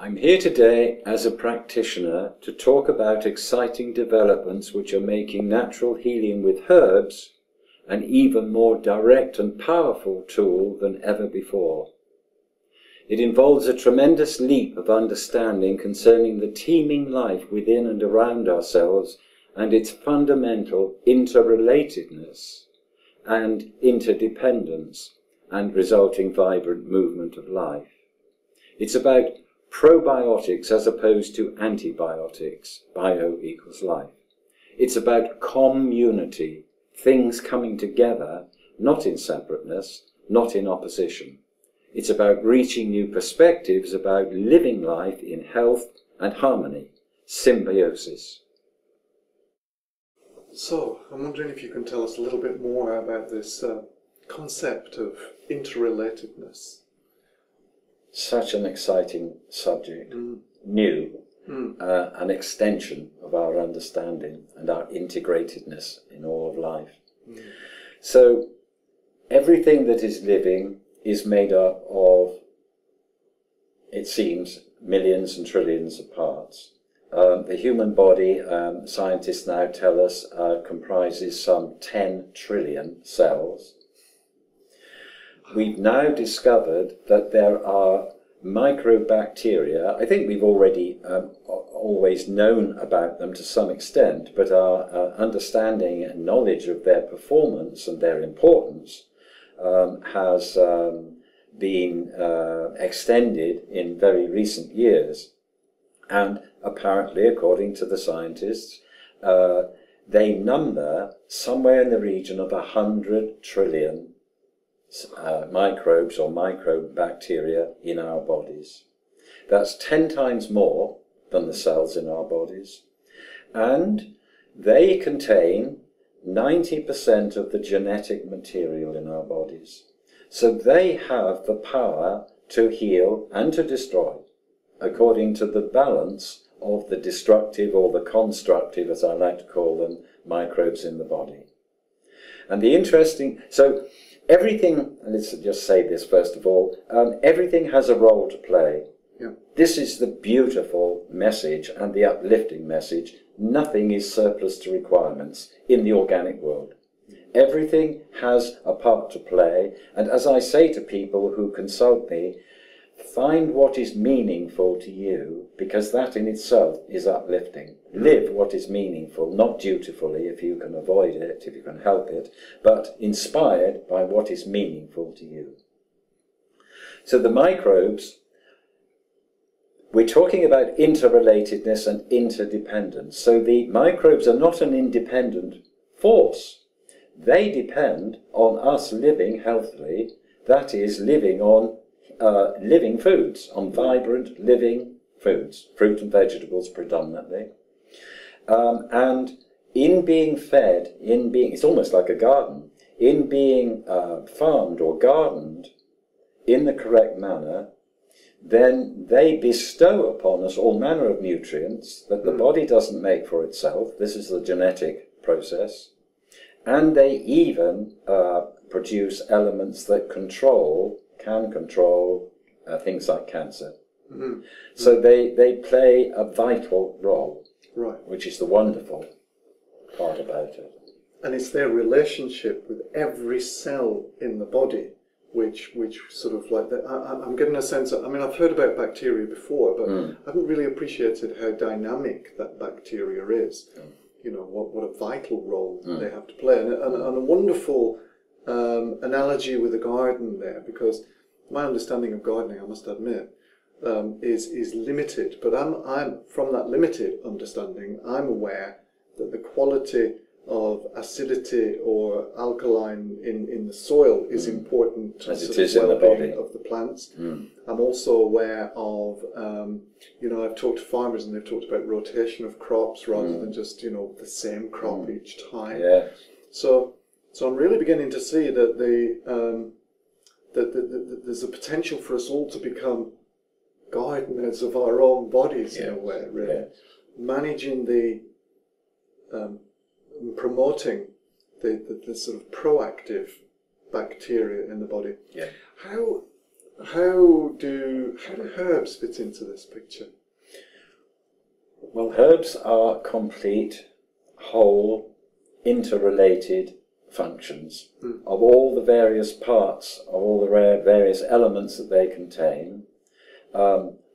I'm here today as a practitioner to talk about exciting developments which are making natural healing with herbs an even more direct and powerful tool than ever before. It involves a tremendous leap of understanding concerning the teeming life within and around ourselves and its fundamental interrelatedness and interdependence and resulting vibrant movement of life. It's about probiotics as opposed to antibiotics. Bio equals life. It's about community, things coming together, not in separateness, not in opposition. It's about reaching new perspectives about living life in health and harmony, symbiosis. So, I'm wondering if you can tell us a little bit more about this concept of interrelatedness. Such an exciting subject, new, an extension of our understanding and our integratedness in all of life. So everything that is living is made up of, it seems, millions and trillions of parts. The human body, scientists now tell us, comprises some 10 trillion cells. We've now discovered that there are microbacteria. I think we've already always known about them to some extent, but our understanding and knowledge of their performance and their importance has been extended in very recent years. And apparently, according to the scientists, they number somewhere in the region of 100 trillion microbes or microbacteria in our bodies. That's 10 times more than the cells in our bodies. And they contain 90% of the genetic material in our bodies. So they have the power to heal and to destroy, according to the balance of the destructive or the constructive, as I like to call them, microbes in the body. And the interesting, so everything, let's just say this first of all, everything has a role to play. Yeah. This is the beautiful message and the uplifting message. Nothing is surplus to requirements in the organic world. Everything has a part to play, and as I say to people who consult me, find what is meaningful to you, because that in itself is uplifting. Live what is meaningful, not dutifully if you can avoid it, if you can help it, but inspired by what is meaningful to you. So the microbes, we're talking about interrelatedness and interdependence. So the microbes are not an independent force. They depend on us living healthily, that is, living on living foods, on vibrant living foods, fruit and vegetables predominantly. And in being fed, it's almost like a garden, in being farmed or gardened in the correct manner, then they bestow upon us all manner of nutrients that the body doesn't make for itself. This is the genetic process. And they even produce elements that can control things like cancer. So they play a vital role, Right. which is the wonderful part about it. And it's their relationship with every cell in the body, which sort of like that. I'm getting a sense of, I mean, I've heard about bacteria before, but I haven't really appreciated how dynamic that bacteria is. You know, what a vital role they have to play. And a wonderful analogy with a garden there, because my understanding of gardening, I must admit, is limited. But I'm from that limited understanding, I'm aware that the quality of acidity or alkaline in the soil is important to the well-being of the plants. I'm also aware of, you know, I've talked to farmers and they've talked about rotation of crops rather than just, you know, the same crop each time. Yeah. So I'm really beginning to see that there's a potential for us all to become gardeners of our own bodies in a way, really. Managing the promoting the sort of proactive bacteria in the body. Yeah. How how do herbs fit into this picture? Well, herbs are complete, whole, interrelated functions of all the various parts, of all the various elements that they contain.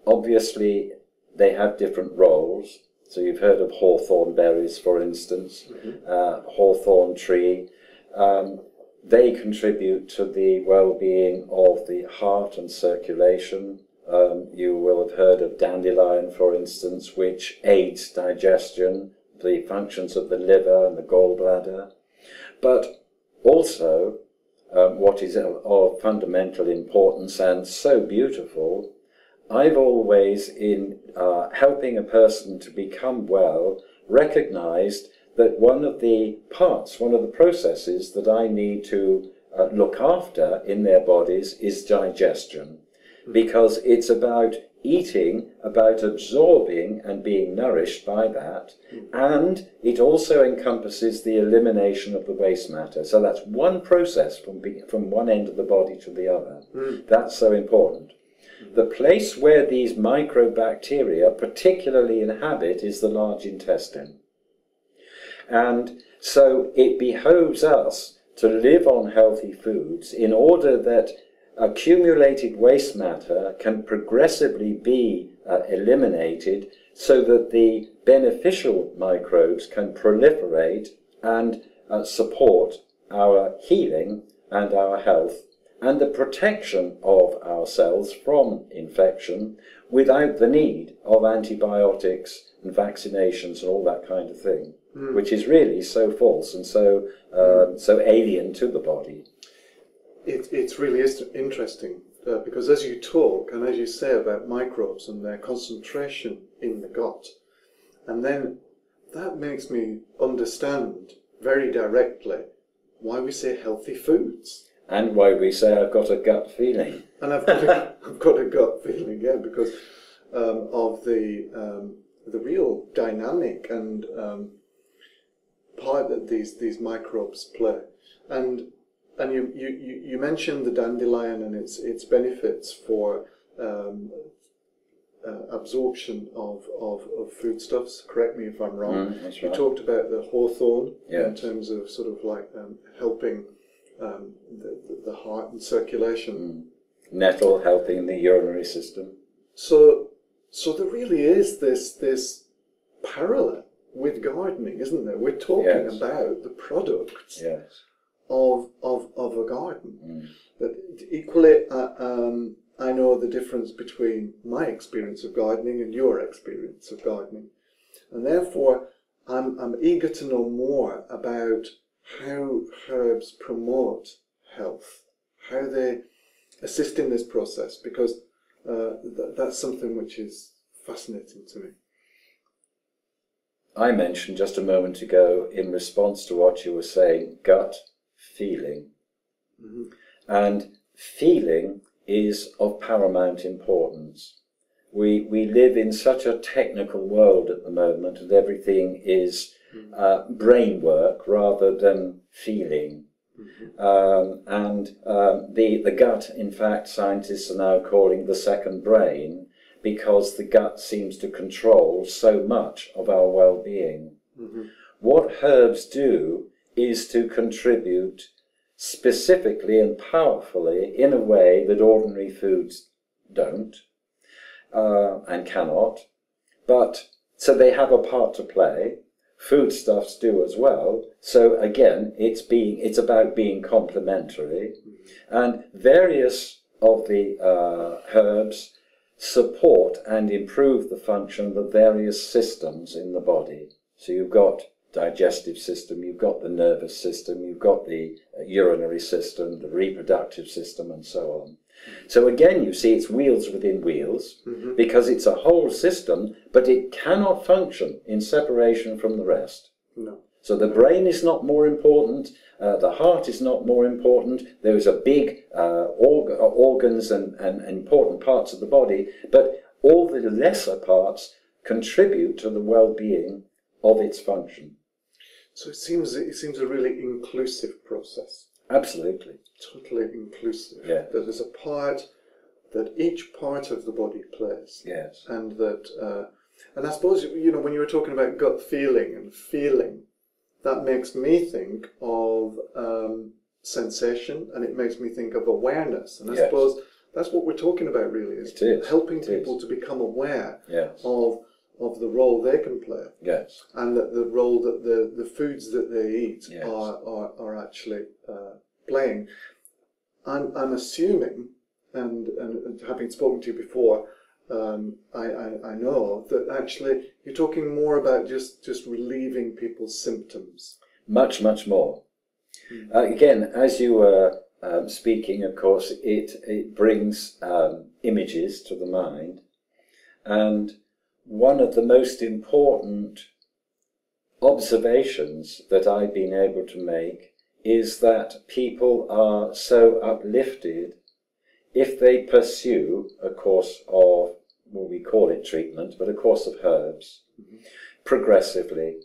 Obviously, they have different roles. So you've heard of hawthorn berries, for instance, hawthorn tree. They contribute to the well-being of the heart and circulation. You will have heard of dandelion, for instance, which aids digestion, the functions of the liver and the gallbladder. But also, what is of fundamental importance and so beautiful, I've always, in helping a person to become well, recognized that one of the processes that I need to look after in their bodies is digestion, because it's about eating, about absorbing and being nourished by that, and it also encompasses the elimination of the waste matter. So that's one process from one end of the body to the other. That's so important. The place where these microbacteria particularly inhabit is the large intestine. And so it behoves us to live on healthy foods in order that accumulated waste matter can progressively be eliminated, so that the beneficial microbes can proliferate and support our healing and our health and the protection of our cells from infection without the need of antibiotics and vaccinations and all that kind of thing, which is really so false and so alien to the body. It's really interesting because as you talk and as you say about microbes and their concentration in the gut, and then that makes me understand very directly why we say healthy foods. And why we say I've got a gut feeling. And I've got a gut feeling, yeah, because of the real dynamic and part that these microbes play. And you mentioned the dandelion and its benefits for absorption of foodstuffs. Correct me if I'm wrong. That's You right. talked about the hawthorn in Yes. terms of sort of like helping the heart and circulation. Nettle helping the urinary system. So there really is this parallel with gardening, isn't there? We're talking Yes. about the products Yes. of a garden. But equally, I know the difference between my experience of gardening and your experience of gardening, and therefore I'm eager to know more about how herbs promote health, how they assist in this process, because that's something which is fascinating to me. I mentioned just a moment ago, in response to what you were saying, gut feeling. And feeling is of paramount importance. We live in such a technical world at the moment, and everything is brain work rather than feeling. The gut, in fact, scientists are now calling the second brain, because the gut seems to control so much of our well-being. What herbs do is to contribute specifically and powerfully in a way that ordinary foods don't and cannot. But so they have a part to play. Foodstuffs do as well. So again, it's about being complementary, and various of the herbs support and improve the function of the various systems in the body. So you've got digestive system, you've got the nervous system, you've got the urinary system, the reproductive system, and so on. So again, you see it's wheels within wheels, because it's a whole system, but it cannot function in separation from the rest. No. So the brain is not more important, the heart is not more important. Those are big organs and important parts of the body, but all the lesser parts contribute to the well-being of its function. So it seems a really inclusive process. Absolutely. Totally inclusive. Yeah. That there's a part that each part of the body plays. Yes. And that, and I suppose, you know, when you were talking about gut feeling and feeling, that makes me think of sensation, and it makes me think of awareness. And I suppose that's what we're talking about, really, is helping people to become aware of the role they can play. Yes. And that the role that the foods that they eat are actually playing. I'm assuming, and having spoken to you before, I know that actually you're talking more about just relieving people's symptoms. Much, much more. Again, as you were speaking, of course, it brings images to the mind. And one of the most important observations that I've been able to make is that people are so uplifted if they pursue a course of, well, we call it treatment, but a course of herbs, progressively.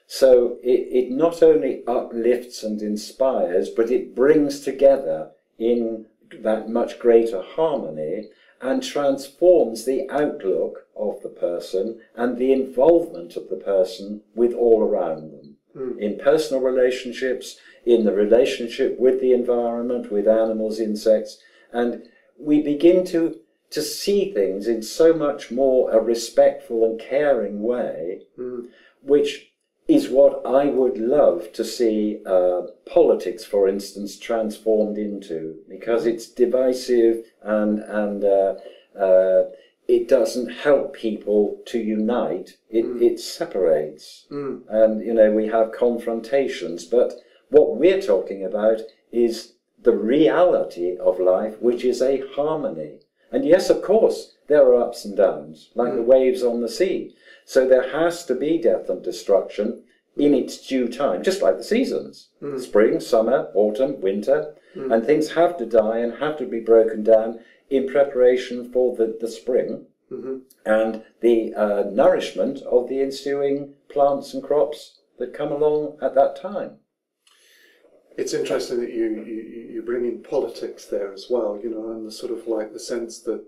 So it not only uplifts and inspires, but it brings together in that much greater harmony and transforms the outlook of the person and the involvement of the person with all around them. In personal relationships, in the relationship with the environment, with animals, insects, and we begin to see things in so much more a respectful and caring way, which is what I would love to see politics, for instance, transformed into, because it's divisive and it doesn't help people to unite. It separates, and you know, we have confrontations. But what we're talking about is the reality of life, which is a harmony. And yes, of course, there are ups and downs, like the waves on the sea. So there has to be death and destruction in its due time, just like the seasons. Spring, summer, autumn, winter. And things have to die and have to be broken down in preparation for the spring and the nourishment of the ensuing plants and crops that come along at that time. It's interesting that you bring in politics there as well, you know, and the sort of like the sense that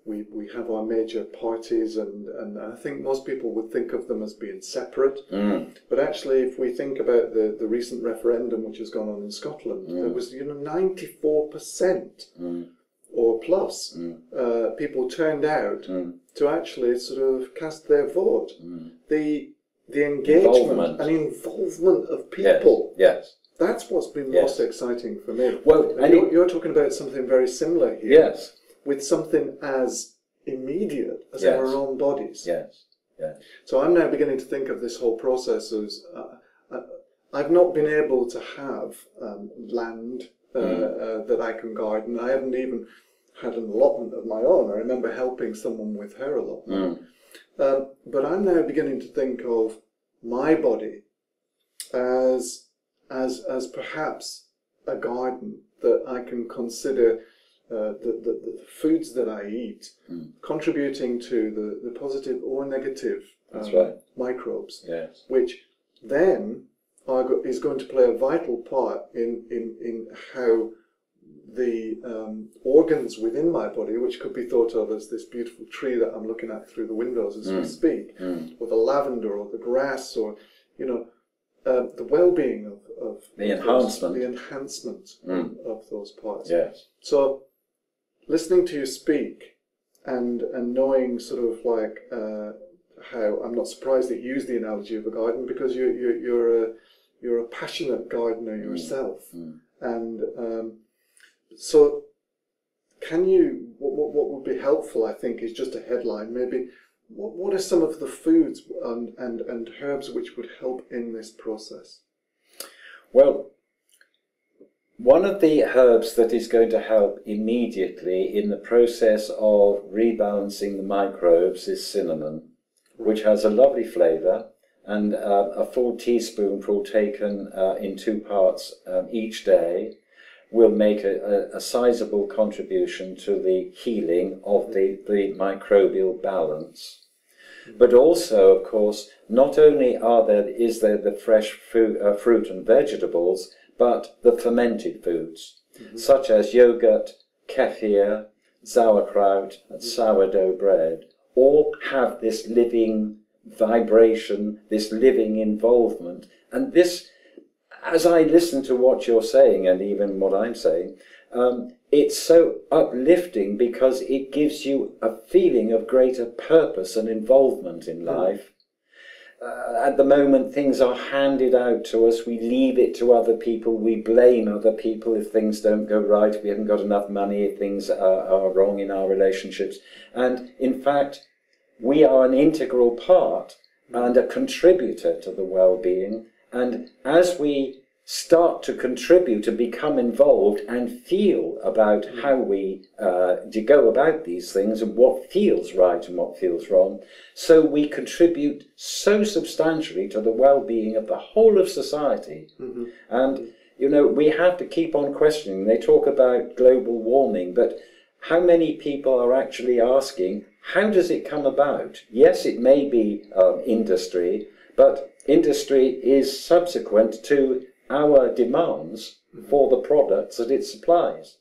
we have our major parties, and I think most people would think of them as being separate. But actually, if we think about the recent referendum which has gone on in Scotland, there was, you know, 94% or plus people turned out to actually sort of cast their vote. The engagement and involvement of people. Yes. That's what's been most exciting for me. Well, and you're talking about something very similar here. Yes. With something as immediate as our own bodies. Yes. Yes. So I'm now beginning to think of this whole process as I've not been able to have land that I can garden. I haven't even had an allotment of my own. I remember helping someone with her allotment. But I'm now beginning to think of my body as perhaps a garden that I can consider the foods that I eat contributing to the positive or negative microbes, which then is going to play a vital part in how the organs within my body, which could be thought of as this beautiful tree that I'm looking at through the windows as we speak, or the lavender or the grass, or, you know, the well-being of the enhancement of those parts. Yes. So, listening to you speak and knowing sort of like how, I'm not surprised that you use the analogy of a garden, because you're a passionate gardener yourself, and so can you? What would be helpful, I think, is just a headline maybe. What are some of the foods and herbs which would help in this process? Well, one of the herbs that is going to help immediately in the process of rebalancing the microbes is cinnamon, which has a lovely flavour, and a full teaspoonful taken in 2 parts each day will make a sizable contribution to the healing of the microbial balance. But also, of course, not only is there the fresh fruit and vegetables, but the fermented foods, such as yogurt, kefir, sauerkraut and sourdough bread all have this living vibration, this living involvement. And this, as I listen to what you're saying and even what I'm saying, it's so uplifting because it gives you a feeling of greater purpose and involvement in life. At the moment, things are handed out to us. We leave it to other people. We blame other people if things don't go right. We haven't got enough money if things are wrong in our relationships. And in fact, we are an integral part and a contributor to the well-being. And as we start to contribute and become involved and feel about how we go about these things and what feels right and what feels wrong, so we contribute so substantially to the well-being of the whole of society. And, you know, we have to keep on questioning. They talk about global warming, but how many people are actually asking, how does it come about? Yes, it may be industry, but industry is subsequent to our demands for the products that it supplies.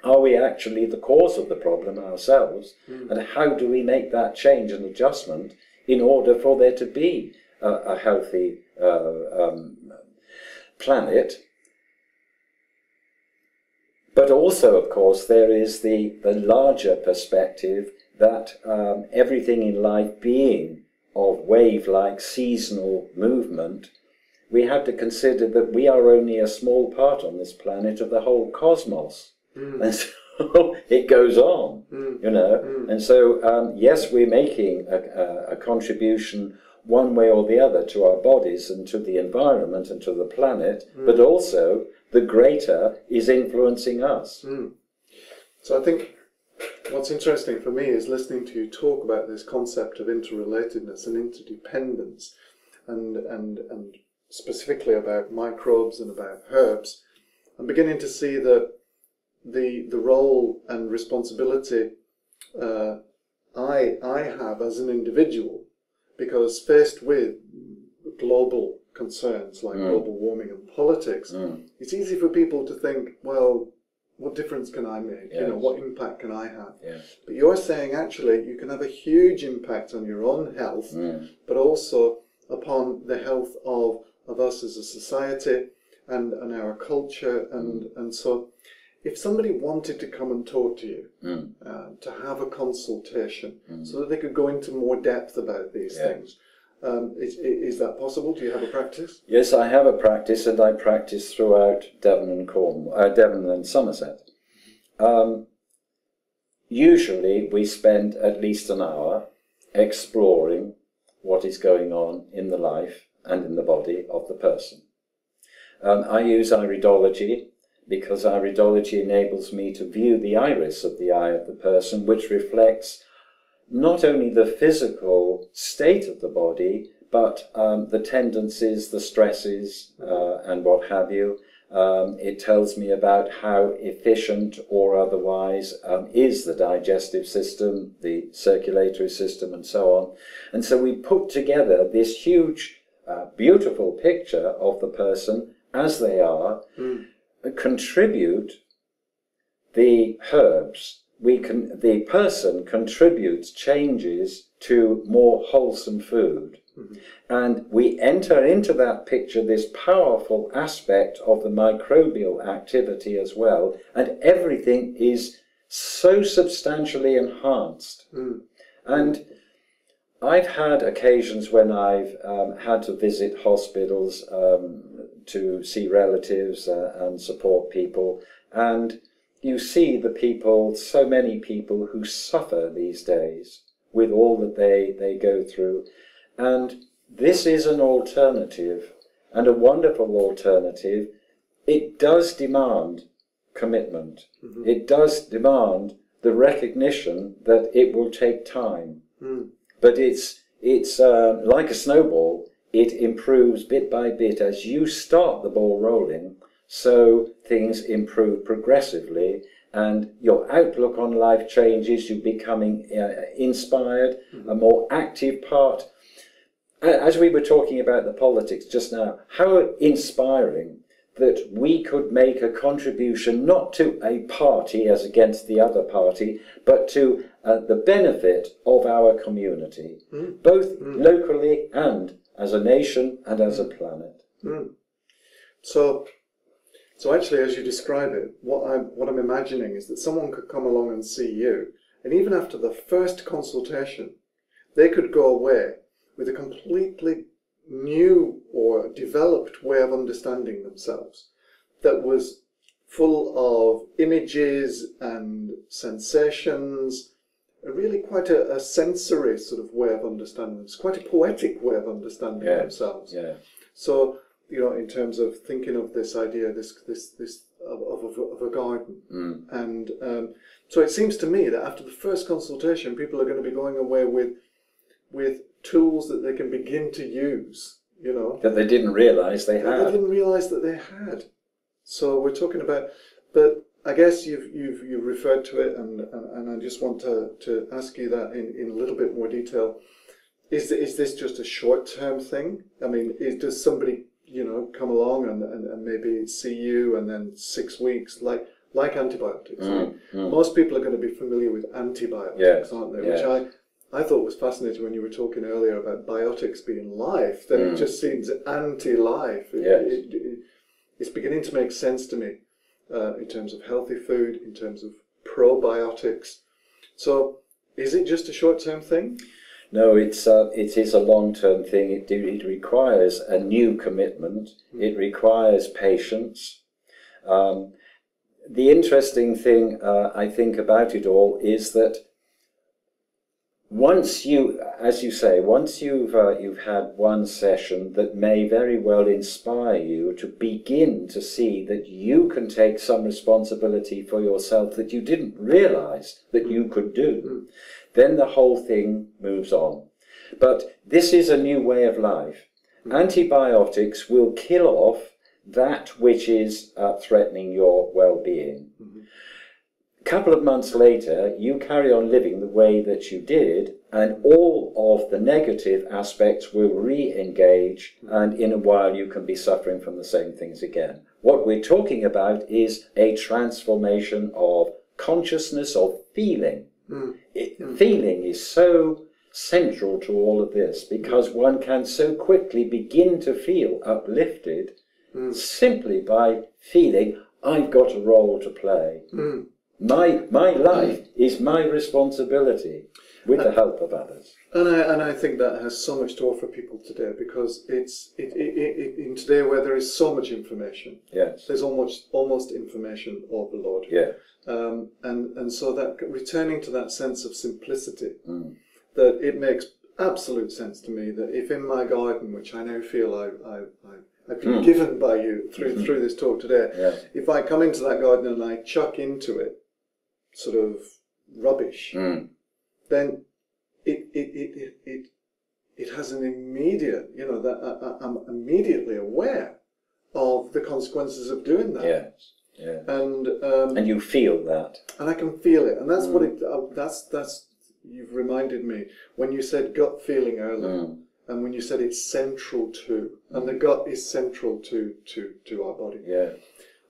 Are we actually the cause of the problem ourselves? And how do we make that change and adjustment in order for there to be a healthy planet? But also, of course, there is the larger perspective that everything in life being of wave-like seasonal movement, we have to consider that we are only a small part on this planet of the whole cosmos. And so it goes on, you know. And so, yes, we're making a contribution one way or the other to our bodies and to the environment and to the planet, but also the greater is influencing us. So I think what's interesting for me is listening to you talk about this concept of interrelatedness and interdependence, and specifically about microbes and about herbs. I'm beginning to see that the role and responsibility I have as an individual, because faced with global concerns like global warming and politics, it's easy for people to think, well, what difference can I make? Yes. You know, what impact can I have? Yes. But you're saying actually you can have a huge impact on your own health, but also upon the health of us as a society and our culture. And so if somebody wanted to come and talk to you, to have a consultation so that they could go into more depth about these things, is that possible? Do you have a practice? Yes, I have a practice, and I practice throughout Devon and Somerset. Usually we spend at least an hour exploring what is going on in the life and in the body of the person. I use iridology because iridology enables me to view the iris of the eye of the person, which reflects not only the physical state of the body, but the tendencies, the stresses, and what have you. It tells me about how efficient or otherwise is the digestive system, the circulatory system, and so on. And so we put together this huge, beautiful picture of the person as they are, contribute the herbs. The person contributes changes to more wholesome food. And we enter into that picture this powerful aspect of the microbial activity as well, and everything is so substantially enhanced. And I've had occasions when I've had to visit hospitals to see relatives and support people, and you see the people, so many people who suffer these days with all that they go through. And this is an alternative, and a wonderful alternative. It does demand commitment. It does demand the recognition that it will take time. But it's like a snowball. It improves bit by bit as you start the ball rolling. So things improve progressively, and your outlook on life changes. You're becoming inspired, a more active part. As we were talking about the politics just now, how inspiring that we could make a contribution not to a party as against the other party, but to the benefit of our community, both locally and as a nation and as a planet. So actually, as you describe it, what I'm imagining is that someone could come along and see you, and even after the first consultation, they could go away with a completely new or developed way of understanding themselves that was full of images and sensations, really quite a sensory sort of way of understanding. It's quite a poetic way of understanding themselves. Yeah. So, you know, in terms of thinking of this idea, this of a garden, and so it seems to me that after the first consultation, people are going to be going away with tools that they can begin to use, you know, that they didn't realise they had. They didn't realise that they had. So we're talking about, but I guess you've referred to it, and I just want to ask you that in a little bit more detail. Is this just a short-term thing? I mean, does somebody, you know, come along and maybe see you, and then 6 weeks, like antibiotics? Most people are going to be familiar with antibiotics, aren't they? Yes. Which I thought was fascinating when you were talking earlier about biotics being life. Then it just seems anti-life. It's beginning to make sense to me in terms of healthy food, in terms of probiotics. So, is it just a short-term thing? No, it is a long-term thing. It requires a new commitment. It requires patience. The interesting thing, I think, about it all is that once you, as you say, once you've had one session that may very well inspire you to begin to see that you can take some responsibility for yourself that you didn't realise that you could do, then the whole thing moves on. But this is a new way of life. Antibiotics will kill off that which is threatening your well-being. A couple of months later, you carry on living the way that you did, and all of the negative aspects will re-engage, and in a while you can be suffering from the same things again. What we're talking about is a transformation of consciousness, of feeling. Feeling is so central to all of this, because one can so quickly begin to feel uplifted simply by feeling, I've got a role to play. My life is my responsibility, with the help of others. And I think that has so much to offer people today, because it's in today where there is so much information. Yes. There's almost information overload. Yeah. And so that returning to that sense of simplicity, that it makes absolute sense to me that if in my garden, which I now feel I've been given by you through this talk today, if I come into that garden and I chuck into it sort of rubbish, then it has an immediate, you know, that I'm immediately aware of the consequences of doing that. Yes. Yeah. And you feel that, and I can feel it, and that's what it. That's you've reminded me when you said gut feeling earlier, and when you said it's central to, and the gut is central to our body. Yeah.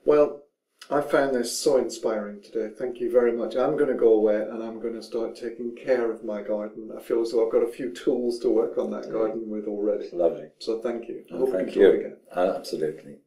Well, I found this so inspiring today. Thank you very much. I'm going to go away and I'm going to start taking care of my garden. I feel as though I've got a few tools to work on that garden with already. Lovely. So thank you. I Oh, hope we thank can talk you. again. Absolutely.